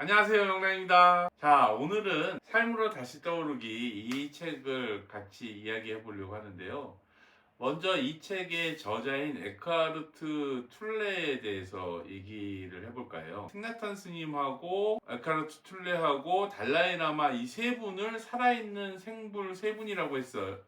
안녕하세요, 영랑입니다. 자, 오늘은 삶으로 다시 떠오르기 이 책을 같이 이야기해 보려고 하는데요. 먼저 이 책의 저자인 에크하르트 툴레에 대해서 얘기를 해볼까요? 틱나탄 스님하고 에크하르트 툴레하고 달라이라마 이 세 분을 살아있는 생불 세 분이라고 했어요.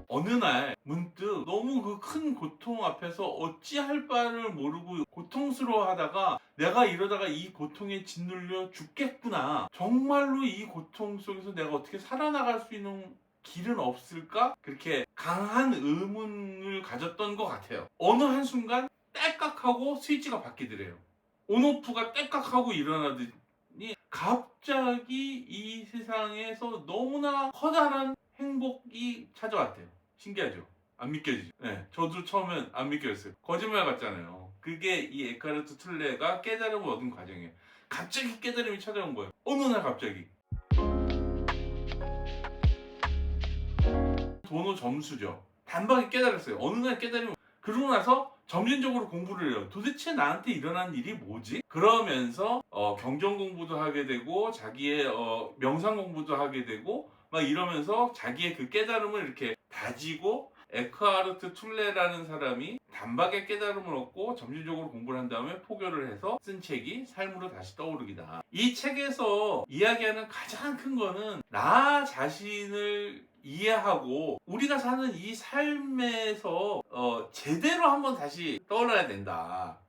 어느 날 문득 너무 그 큰 고통 앞에서 어찌할 바를 모르고 고통스러워하다가 내가 이러다가 이 고통에 짓눌려 죽겠구나. 정말로 이 고통 속에서 내가 어떻게 살아나갈 수 있는 길은 없을까? 그렇게 강한 의문을 가졌던 것 같아요. 어느 한순간 딸깍하고 스위치가 바뀌더래요. 온오프가 딸깍하고 일어나더니 갑자기 이 세상에서 너무나 커다란 행복이 찾아왔대요. 신기하죠? 안 믿겨지죠? 네, 저도 처음엔 안 믿겨졌어요. 거짓말 같잖아요. 그게 이 에카르트 툴레가 깨달음을 얻은 과정이에요. 갑자기 깨달음이 찾아온 거예요. 어느 날 갑자기. 도노 점수죠. 단박에 깨달았어요. 어느 날 깨달음이. 그러고 나서 점진적으로 공부를 해요. 도대체 나한테 일어난 일이 뭐지? 그러면서 경전 공부도 하게 되고 자기의 명상 공부도 하게 되고 막 이러면서 자기의 그 깨달음을 이렇게 다지고 에크하르트 툴레라는 사람이 단박에 깨달음을 얻고 점진적으로 공부를 한 다음에 포교를 해서 쓴 책이 삶으로 다시 떠오르기다. 이 책에서 이야기하는 가장 큰 거는 나 자신을 이해하고 우리가 사는 이 삶에서 제대로 한번 다시 떠올라야 된다.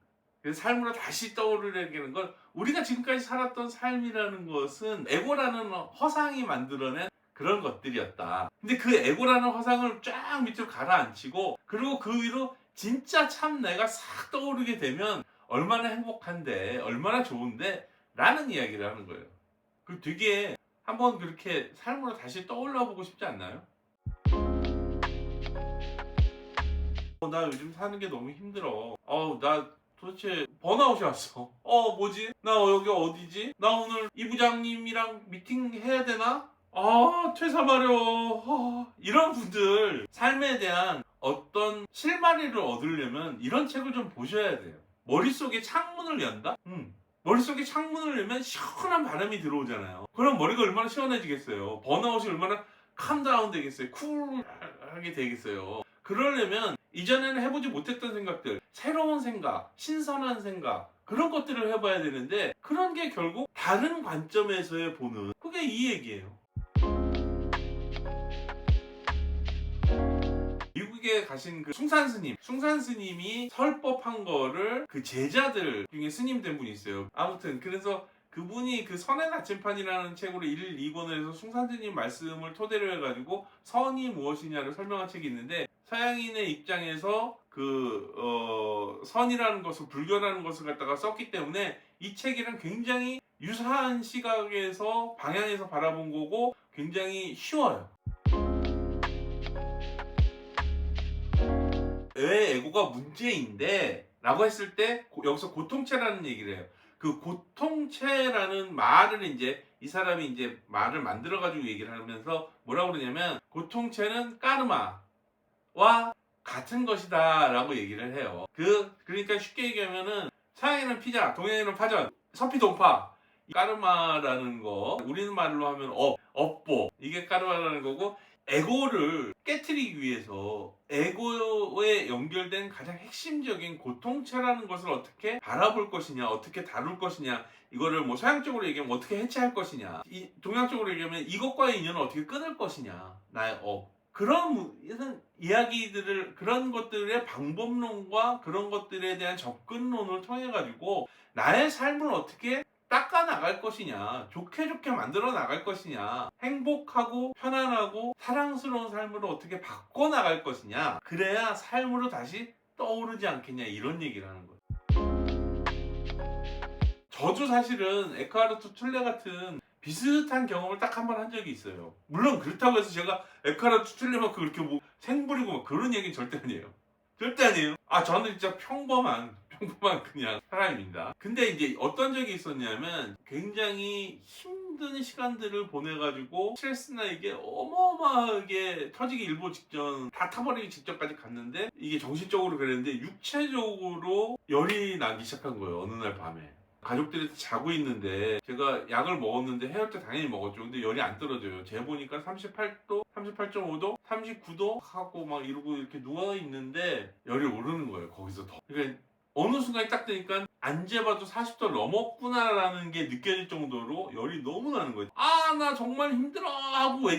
그래서 삶으로 다시 떠오르려는 건 우리가 지금까지 살았던 삶이라는 것은 에고라는 허상이 만들어낸 그런 것들이었다. 근데 그 에고라는 화상을 쫙 밑으로 가라앉히고 그리고 그 위로 진짜 참 내가 싹 떠오르게 되면 얼마나 행복한데 얼마나 좋은데 라는 이야기를 하는 거예요. 그 되게 한번 그렇게 삶으로 다시 떠올라 보고 싶지 않나요? 나 요즘 사는 게 너무 힘들어. 나 도대체 번아웃이 왔어. 뭐지? 나 여기 어디지? 나 오늘 이 부장님이랑 미팅 해야 되나? 퇴사 마려. 이런 분들 삶에 대한 어떤 실마리를 얻으려면 이런 책을 좀 보셔야 돼요. 머릿속에 창문을 연다? 머릿속에 창문을 열면 시원한 바람이 들어오잖아요. 그럼 머리가 얼마나 시원해지겠어요. 번아웃이 얼마나 캄다운 되겠어요. 쿨하게 되겠어요. 그러려면 이전에는 해보지 못했던 생각들, 새로운 생각, 신선한 생각 그런 것들을 해봐야 되는데 그런 게 결국 다른 관점에서의 보는 그게 이 얘기예요. 미국에 가신 그 숭산 스님이 설법한 거를 그 제자들 중에 스님 된 분이 있어요. 아무튼 그래서 그분이 그 선의 나침판이라는 책으로 1, 2권을 해서 숭산 스님 말씀을 토대로 해가지고 선이 무엇이냐를 설명한 책이 있는데 서양인의 입장에서 선이라는 것을 불교라는 것을 갖다가 썼기 때문에 이 책이랑 굉장히 유사한 시각에서 방향에서 바라본 거고 굉장히 쉬워요. 왜 에고가 문제인데? 라고 했을 때 여기서 고통체라는 얘기를 해요. 그 고통체라는 말을 이제 이 사람이 이제 말을 만들어 가지고 얘기를 하면서 뭐라고 그러냐면 고통체는 까르마와 같은 것이다 라고 얘기를 해요. 그러니까 쉽게 얘기하면은 서양에는 피자, 동양에는 파전, 서피동파 까르마라는 거 우리는 말로 하면 업보 이게 까르마라는 거고 에고를 깨트리기 위해서 에고에 연결된 가장 핵심적인 고통체라는 것을 어떻게 바라볼 것이냐, 어떻게 다룰 것이냐, 이거를 뭐 서양적으로 얘기하면 어떻게 해체할 것이냐, 동양적으로 얘기하면 이것과의 인연을 어떻게 끊을 것이냐, 나의 그런 이야기들을 그런 것들의 방법론과 그런 것들에 대한 접근론을 통해 가지고 나의 삶을 어떻게 닦아 나갈 것이냐, 좋게 만들어 나갈 것이냐, 행복하고 편안하고 사랑스러운 삶으로 어떻게 바꿔 나갈 것이냐, 그래야 삶으로 다시 떠오르지 않겠냐, 이런 얘기를 하는 거예요. 저도 사실은 에크하르트 툴레 같은 비슷한 경험을 딱 한 번 한 적이 있어요. 물론 그렇다고 해서 제가 에크하르트 툴레만큼 그렇게 뭐 생부리고 막 그런 얘기는 절대 아니에요. 절대 아니에요. 저는 진짜 평범한 그냥 사람입니다. 근데 이제 어떤 적이 있었냐면 굉장히 힘든 시간들을 보내가지고 스트레스나 이게 어마어마하게 터지기 일보 직전, 다 타버리기 직전까지 갔는데 이게 정신적으로 그랬는데 육체적으로 열이 나기 시작한 거예요. 어느 날 밤에 가족들이 자고 있는데 제가 약을 먹었는데 해열제 당연히 먹었죠. 근데 열이 안 떨어져요. 재보니까 38도, 38.5도, 39도 하고 막 이러고 이렇게 누워있는데 열이 오르는 거예요. 거기서 더. 그러니까 어느 순간에 딱 되니까 안 재봐도 40도 넘었구나라는 게 느껴질 정도로 열이 너무 나는 거예요. 아, 나 정말 힘들어 하고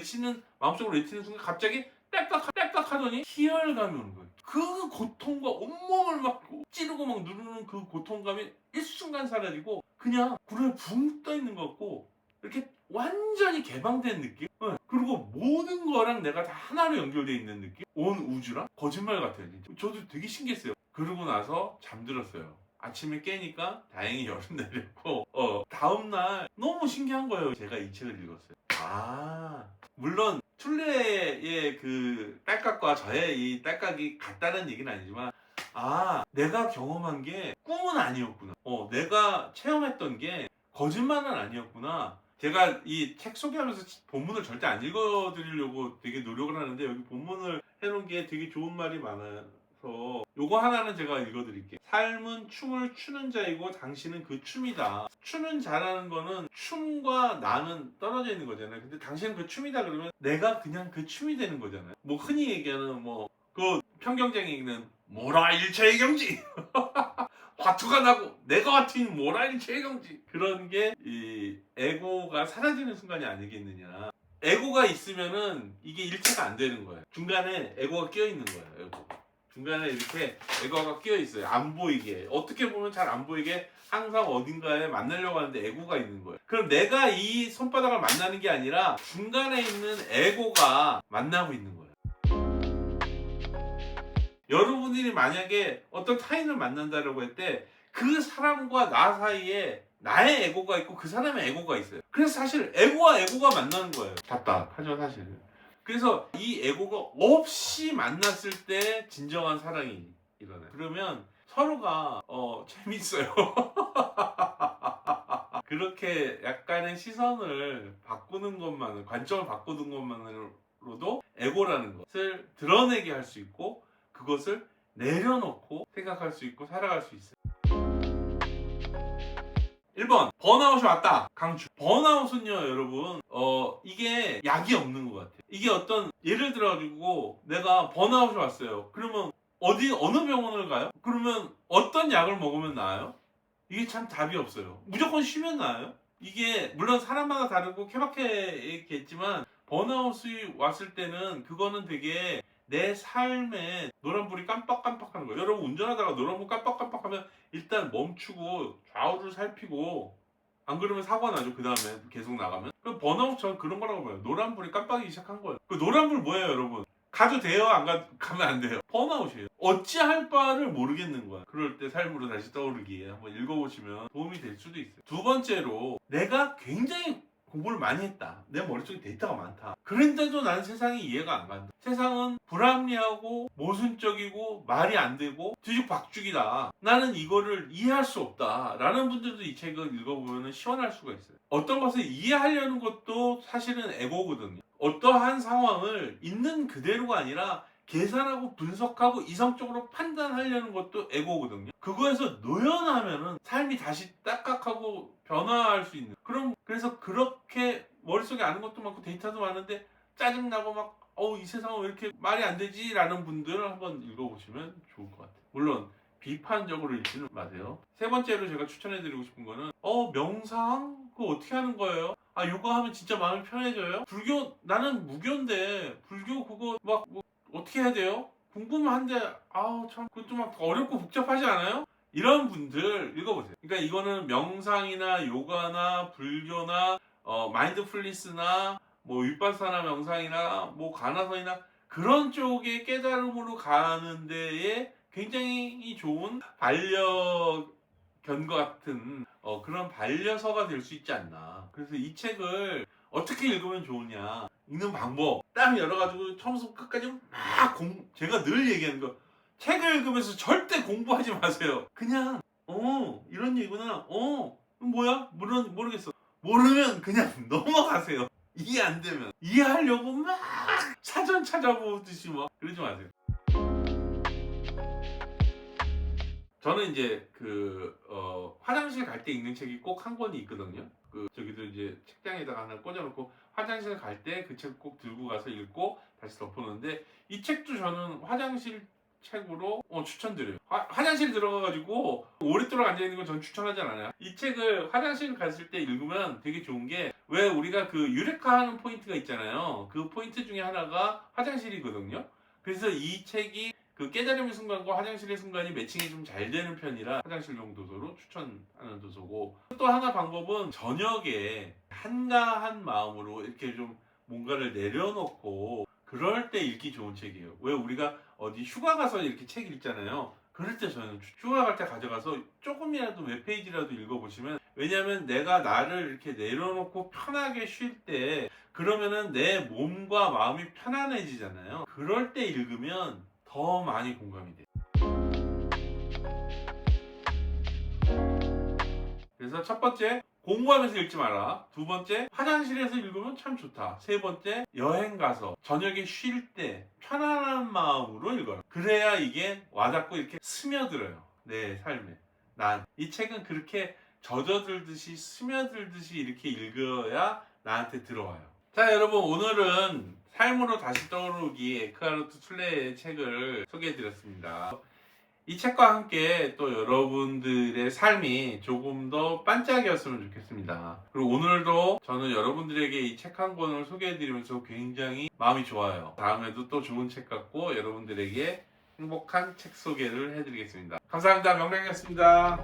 마음속으로 외치는 순간 갑자기 딸깍 하더니 희열감이 오는 거예요. 그 고통과 온몸을 막 찌르고 막 누르는 그 고통감이 일순간 사라지고 그냥 구름에 붕 떠 있는 것 같고 이렇게 완전히 개방된 느낌? 네. 그리고 모든 거랑 내가 다 하나로 연결되어 있는 느낌? 온 우주랑? 거짓말 같아요. 진짜. 저도 되게 신기했어요. 그러고 나서 잠들었어요. 아침에 깨니까 다행히 열은 내렸고 다음날 너무 신기한 거예요. 제가 이 책을 읽었어요. 물론 툴레의 그 딸깍과 저의 이 딸깍이 같다는 얘기는 아니지만 내가 경험한 게 꿈은 아니었구나. 내가 체험했던 게 거짓말은 아니었구나. 제가 이 책 소개하면서 본문을 절대 안 읽어드리려고 되게 노력을 하는데 여기 본문을 해놓은 게 되게 좋은 말이 많아서 요거 하나는 제가 읽어드릴게요. 삶은 춤을 추는 자이고 당신은 그 춤이다. 추는 자라는 거는 춤과 나는 떨어져 있는 거잖아요. 근데 당신은 그 춤이다 그러면 내가 그냥 그 춤이 되는 거잖아요. 뭐 흔히 얘기하는 그 평경쟁이 얘기는 모라 일체의 경지 화투가 나고 내가 같은 모라 일체의 경지 그런 게 이 에고가 사라지는 순간이 아니겠느냐. 에고가 있으면은 이게 일체가 안 되는 거예요. 중간에 에고가 끼어 있는 거예요. 에고. 중간에 이렇게 에고가 끼어 있어요. 안 보이게. 어떻게 보면 잘 안 보이게 항상 어딘가에 만나려고 하는데 에고가 있는 거예요. 그럼 내가 이 손바닥을 만나는 게 아니라 중간에 있는 에고가 만나고 있는 거예요. 여러분들이 만약에 어떤 타인을 만난다라고 할 때 그 사람과 나 사이에 나의 에고가 있고 그 사람의 에고가 있어요. 그래서 사실 에고와 에고가 만나는 거예요. 답답하죠 사실은. 그래서 이 에고가 없이 만났을 때 진정한 사랑이 일어나요. 그러면 서로가 재밌어요. 그렇게 약간의 시선을 바꾸는 것만은, 관점을 바꾸는 것만으로도 에고라는 것을 드러내게 할 수 있고 그것을 내려놓고 생각할 수 있고 살아갈 수 있어요. 1번 번아웃이 왔다. 강추. 번아웃은요 여러분 이게 약이 없는 것 같아요. 이게 어떤 예를 들어가지고 내가 번아웃이 왔어요. 그러면 어느 병원을 가요? 그러면 어떤 약을 먹으면 나아요? 이게 참 답이 없어요. 무조건 쉬면 나아요? 이게 물론 사람마다 다르고 케바케겠지만 번아웃이 왔을 때는 그거는 되게 내 삶에 노란불이 깜빡깜빡하는 거예요. 여러분 운전하다가 노란불 깜빡깜빡하면 일단 멈추고 좌우를 살피고 안 그러면 사고가 나죠. 그 다음에 계속 나가면. 그럼 번아웃처럼 그런 거라고 봐요. 노란불이 깜빡이기 시작한 거예요. 그 노란불 뭐예요 여러분? 가도 돼요? 가면 안 돼요? 번아웃이에요. 어찌할 바를 모르겠는 거야. 그럴 때 삶으로 다시 떠오르기에 한번 읽어보시면 도움이 될 수도 있어요. 두 번째로 내가 굉장히 공부를 많이 했다. 내 머릿속에 데이터가 많다. 그런데도 난 세상이 이해가 안 간다. 세상은 불합리하고 모순적이고 말이 안 되고 뒤죽박죽이다. 나는 이거를 이해할 수 없다. 라는 분들도 이 책을 읽어보면 시원할 수가 있어요. 어떤 것을 이해하려는 것도 사실은 에고거든요. 어떠한 상황을 있는 그대로가 아니라 계산하고 분석하고 이성적으로 판단하려는 것도 에고거든요. 그거에서 노연하면은 삶이 다시 딱딱하고 변화할 수 있는 그래서 그렇게 머릿속에 아는 것도 많고 데이터도 많은데 짜증나고 막 이 세상은 왜 이렇게 말이 안 되지? 라는 분들을 한번 읽어보시면 좋을 것 같아요. 물론 비판적으로 읽지는 마세요. 세 번째로 제가 추천해드리고 싶은 거는 명상? 그거 어떻게 하는 거예요? 요거 하면 진짜 마음이 편해져요? 불교, 나는 무교인데 불교 그거 막 어떻게 해야 돼요? 궁금한데 참 그것도 막 어렵고 복잡하지 않아요? 이런 분들 읽어보세요. 그러니까 이거는 명상이나 요가나 불교나 마인드풀리스나 윗바사나 명상이나 가나서이나 그런 쪽의 깨달음으로 가는 데에 굉장히 좋은 반려견과 같은 그런 반려서가 될 수 있지 않나. 그래서 이 책을 어떻게 읽으면 좋으냐, 읽는 방법 딱 열어가지고 처음부터 끝까지 제가 늘 얘기하는 거, 책을 읽으면서 절대 공부하지 마세요. 그냥 이런 얘기구나. 뭐야? 모르겠어. 모르면 그냥 넘어가세요. 이해 안 되면. 이해하려고 막 사전 찾아보듯이 막 그러지 마세요. 저는 이제 화장실 갈 때 읽는 책이 꼭 한 권이 있거든요. 저기도 이제 책장에다가 하나 꽂아놓고 화장실 갈 때 그 책 꼭 들고 가서 읽고 다시 덮어놓는데, 이 책도 저는 화장실 책으로 추천드려요. 화장실 들어가가지고 오랫도록 앉아있는 건 전 추천하지 않아요. 이 책을 화장실 갔을 때 읽으면 되게 좋은 게, 왜 우리가 그 유레카하는 포인트가 있잖아요. 그 포인트 중에 하나가 화장실이거든요. 그래서 이 책이 그 깨달음의 순간과 화장실의 순간이 매칭이 좀 잘 되는 편이라 화장실용 도서로 추천하는 도서고, 또 하나 방법은 저녁에 한가한 마음으로 이렇게 좀 뭔가를 내려놓고 그럴 때 읽기 좋은 책이에요. 왜 우리가 어디 휴가 가서 이렇게 책 읽잖아요. 그럴 때 저는 휴가 갈 때 가져가서 조금이라도 몇 페이지라도 읽어보시면, 왜냐면 내가 나를 이렇게 내려놓고 편하게 쉴 때, 그러면은 내 몸과 마음이 편안해지잖아요. 그럴 때 읽으면 더 많이 공감이 돼요. 그래서 첫 번째, 공부하면서 읽지 마라. 두 번째, 화장실에서 읽으면 참 좋다. 세 번째, 여행 가서 저녁에 쉴 때 편안한 마음으로 읽어라. 그래야 이게 와닿고 이렇게 스며들어요, 내 삶에. 난 이 책은 그렇게 젖어들듯이 스며들듯이 이렇게 읽어야 나한테 들어와요. 자, 여러분, 오늘은 삶으로 다시 떠오르기 에크하르트 툴레의 책을 소개해드렸습니다. 이 책과 함께 또 여러분들의 삶이 조금 더 반짝이었으면 좋겠습니다. 그리고 오늘도 저는 여러분들에게 이 책 한 권을 소개해드리면서 굉장히 마음이 좋아요. 다음에도 또 좋은 책 갖고 여러분들에게 행복한 책 소개를 해드리겠습니다. 감사합니다. 명랑이었습니다.